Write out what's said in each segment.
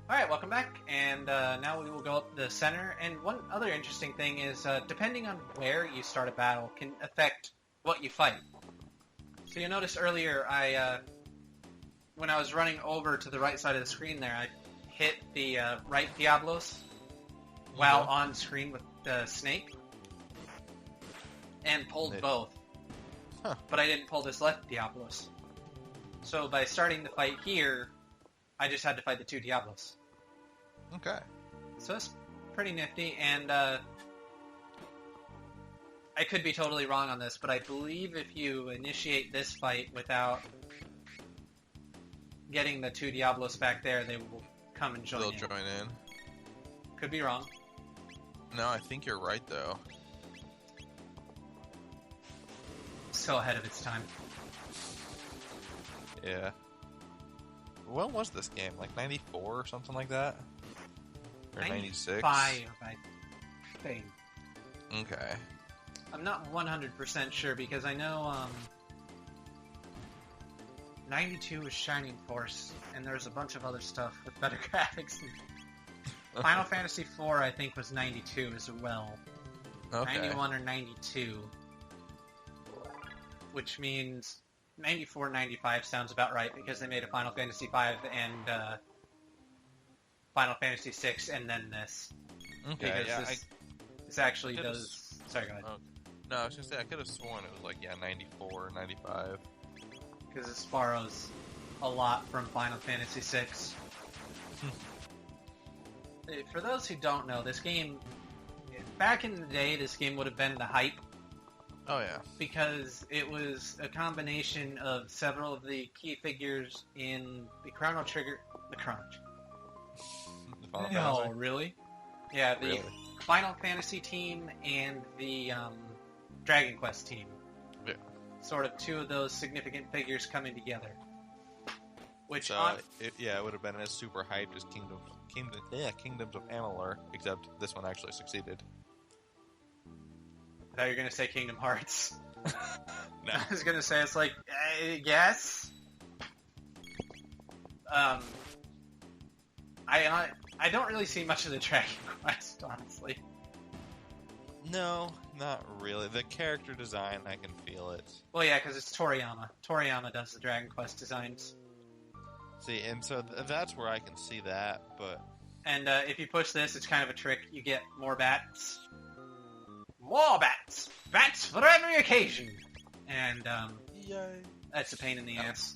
Alright, welcome back, and now we will go up the center, and one other interesting thing is, depending on where you start a battle can affect what you fight. So you notice earlier, when I was running over to the right side of the screen there, I hit the right Diablos while on screen with the snake, and pulled both. Huh. But I didn't pull this left Diablos. So by starting the fight here, I just had to fight the two Diablos. Okay. So it's pretty nifty, and I could be totally wrong on this, but I believe if you initiate this fight without getting the two Diablos back there, they will come and join They'll in. join in. Could be wrong. No, I think you're right, though. Still ahead of its time. Yeah. When was this game? Like 94 or something like that? Or 96? 95, I think. Okay. I'm not 100% sure because I know 92 was Shining Force, and there's a bunch of other stuff with better graphics. Final Fantasy IV, I think, was 92 as well. Okay. 91 or 92. Which means 94, 95 sounds about right because they made a Final Fantasy V and Final Fantasy VI and then this. Okay, Because yeah. this actually does... Sorry, go ahead. No, I was going to say, I could have sworn it was like, 94, 95. Because this borrows a lot from Final Fantasy VI. For those who don't know, this game... Back in the day, this game would have been the hype. Oh, yeah. Because it was a combination of several of the key figures in the Chrono Trigger... The Chrono Trigger. The Final No, Fantasy? really? Yeah, the Really? Final Fantasy team and the Dragon Quest team. Yeah. Sort of two of those significant figures coming together. Which So, it would have been as super hyped as Kingdoms of Amalur, except this one actually succeeded. I thought you were going to say Kingdom Hearts. No. I was going to say, it's like, yes. I don't really see much of the Dragon Quest, honestly. No, not really. The character design, I can feel it. Well, yeah, because it's Toriyama. Toriyama does the Dragon Quest designs. See, and so that's where I can see that, but... And if you push this, it's kind of a trick. You get more bats. More bats! Bats for every occasion! And, Yay. that's a pain in the ass.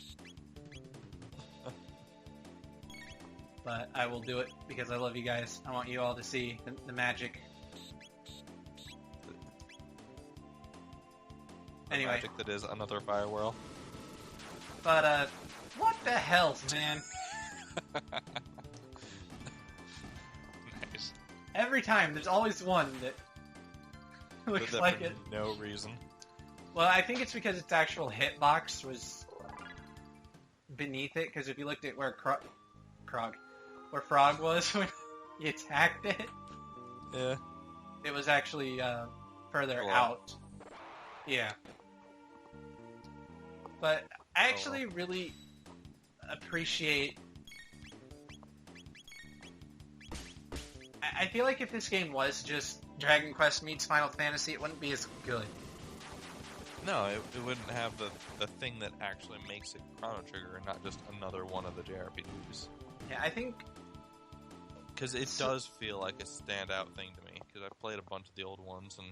But I will do it because I love you guys. I want you all to see the magic. The Anyway. magic that is another Firewhirl. But, what the hell, man? Nice. Every time, there's always one that looks That like for it. no reason. Well, I think it's because its actual hitbox was beneath it, because if you looked at where where Frog was when you attacked it, Yeah. it was actually further Cool. out. Yeah. But I actually really appreciate... I feel like if this game was just Dragon Quest meets Final Fantasy, it wouldn't be as good. No, it wouldn't have the thing that actually makes it Chrono Trigger and not just another one of the JRPGs. Yeah, I think... Because it does feel like a standout thing to me, because I've played a bunch of the old ones, and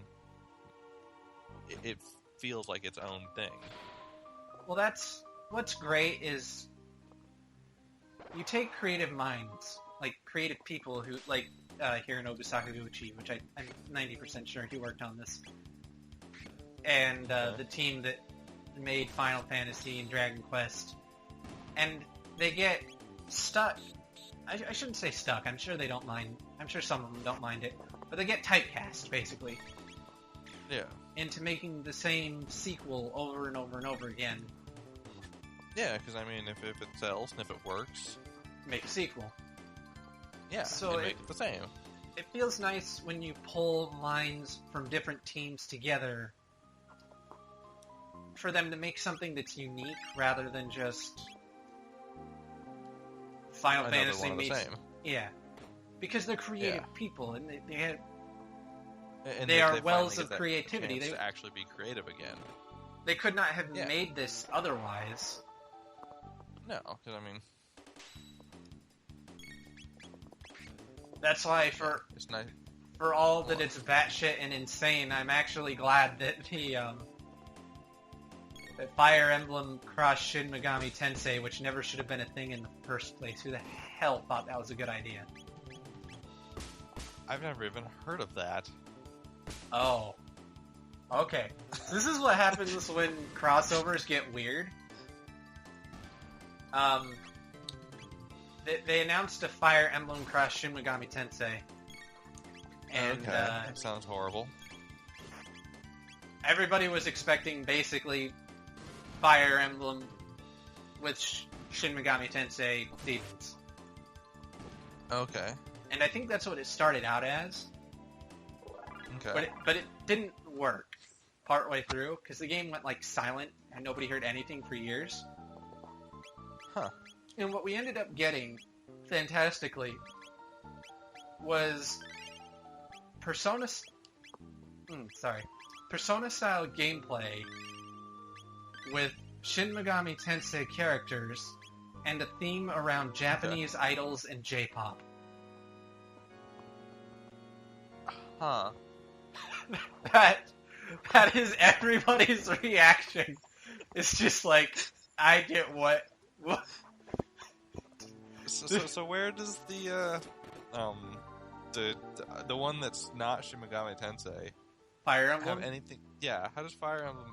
it feels like its own thing. Well, that's... What's great is... You take creative minds, like creative people who, like Hironobu Sakaguchi, which I'm 90% sure he worked on this, and the team that made Final Fantasy and Dragon Quest, and they get stuck. I shouldn't say stuck. I'm sure they don't mind. I'm sure some of them don't mind it, but they get typecast basically Yeah. into making the same sequel over and over and over again. Yeah, because I mean, if it sells and if it works, Make a sequel. yeah, So and make it the same. It feels nice when you pull lines from different teams together for them to make something that's unique rather than just Final Another Fantasy one of the meets... same. Yeah. Because they're creative people, and And they are finally wells get of that creativity. chance to actually be creative again. They could not have Yeah. made this otherwise. No, because I mean, That's why it's nice. for all that it's batshit and insane, I'm actually glad that that Fire Emblem crossed Shin Megami Tensei, which never should have been a thing in the first place. Who the hell thought that was a good idea? I've never even heard of that. Oh. Okay. This is what happens when crossovers get weird. They announced a Fire Emblem cross Shin Megami Tensei. And, okay, that sounds horrible. Everybody was expecting basically Fire Emblem with Shin Megami Tensei demons. Okay. And I think that's what it started out as. Okay. But it didn't work partway through, because the game went like silent and nobody heard anything for years. Huh. And what we ended up getting, fantastically, was Persona-style gameplay with Shin Megami Tensei characters and a theme around Japanese idols and J-pop. Huh. That is everybody's reaction. It's just like, I get what. So where does the one that's not Shin Megami Tensei Fire Emblem? have anything? Yeah, how does Fire Emblem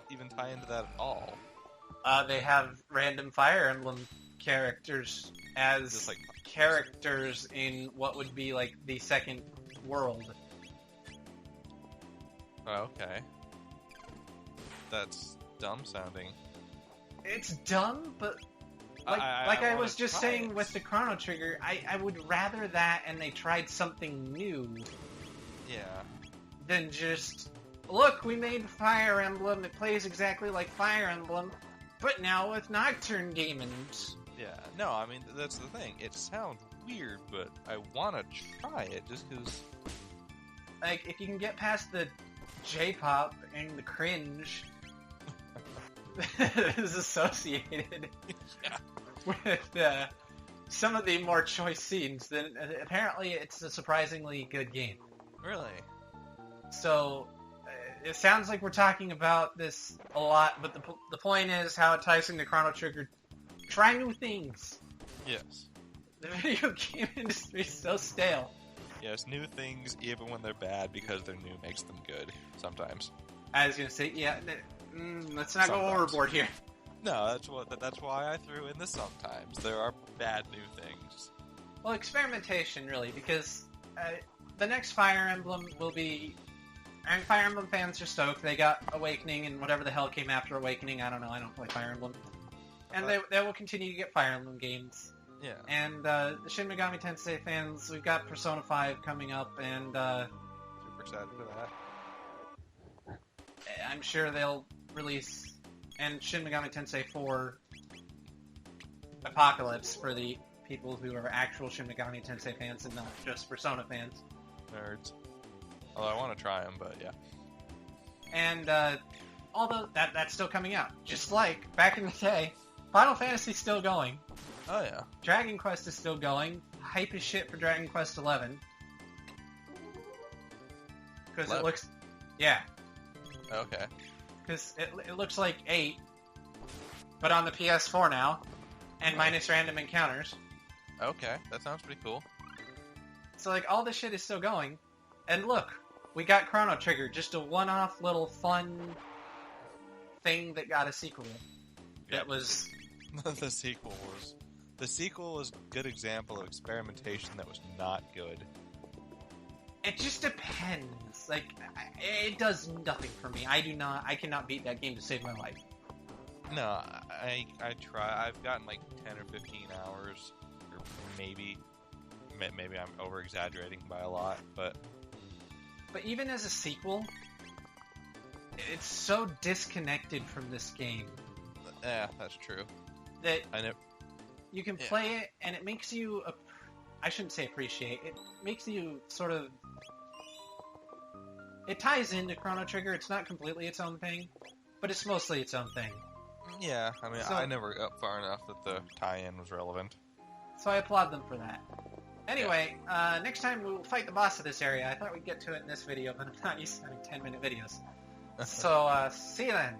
even tie into that at all? They have random Fire Emblem characters as Just like characters in what would be like the second world. Oh, okay. That's dumb sounding. It's dumb, but I was just saying with the Chrono Trigger, I would rather that and they tried something new Yeah. than just, look, we made Fire Emblem, it plays exactly like Fire Emblem, but now with Nocturne Demons. Yeah. No, I mean, that's the thing. It sounds weird, but I want to try it just because... Like, if you can get past the J-pop and the cringe that is associated with some of the more choice scenes, then apparently it's a surprisingly good game. Really? So, it sounds like we're talking about this a lot, but the point is how it ties into Chrono Trigger. Try new things. Yes. The video game industry is so stale. Yes, new things, even when they're bad, because they're new, makes them good sometimes. I was gonna say, yeah, let's not go overboard here. No, that's why I threw in the sometimes. There are bad new things. Well, experimentation, really, because the next Fire Emblem will be... And Fire Emblem fans are stoked. They got Awakening and whatever the hell came after Awakening. I don't know. I don't play Fire Emblem. And they will continue to get Fire Emblem games. Yeah. And the Shin Megami Tensei fans, we've got Persona 5 coming up, and Super excited for that. I'm sure they'll release... And Shin Megami Tensei 4 Apocalypse for the people who are actual Shin Megami Tensei fans and not just Persona fans. Nerds. Although I want to try them, but yeah. And although that's still coming out, just like back in the day, Final Fantasy's still going. Oh yeah. Dragon Quest is still going. Hype as shit for Dragon Quest 11. Because it looks... Yeah. Okay. Because it looks like 8, but on the PS4 now, and minus random encounters. Okay, that sounds pretty cool. So, like, all this shit is still going. And look, we got Chrono Trigger, just a one-off little fun thing that got a sequel. That was... The sequel was a good example of experimentation that was not good. It just depends. Like, it does nothing for me. I cannot beat that game to save my life. No, I try. I've gotten like 10 or 15 hours, or maybe I'm over-exaggerating by a lot, but even as a sequel, it's so disconnected from this game. Yeah, that's true. That I know. you can play it, and it makes you I shouldn't say appreciate. It makes you sort of... It ties into Chrono Trigger. It's not completely its own thing, but it's mostly its own thing. Yeah, I mean, So- I never got far enough that the tie-in was relevant. So I applaud them for that. Anyway, next time we'll fight the boss of this area. I thought we'd get to it in this video, but I'm not used to having 10-minute videos. So, see you then.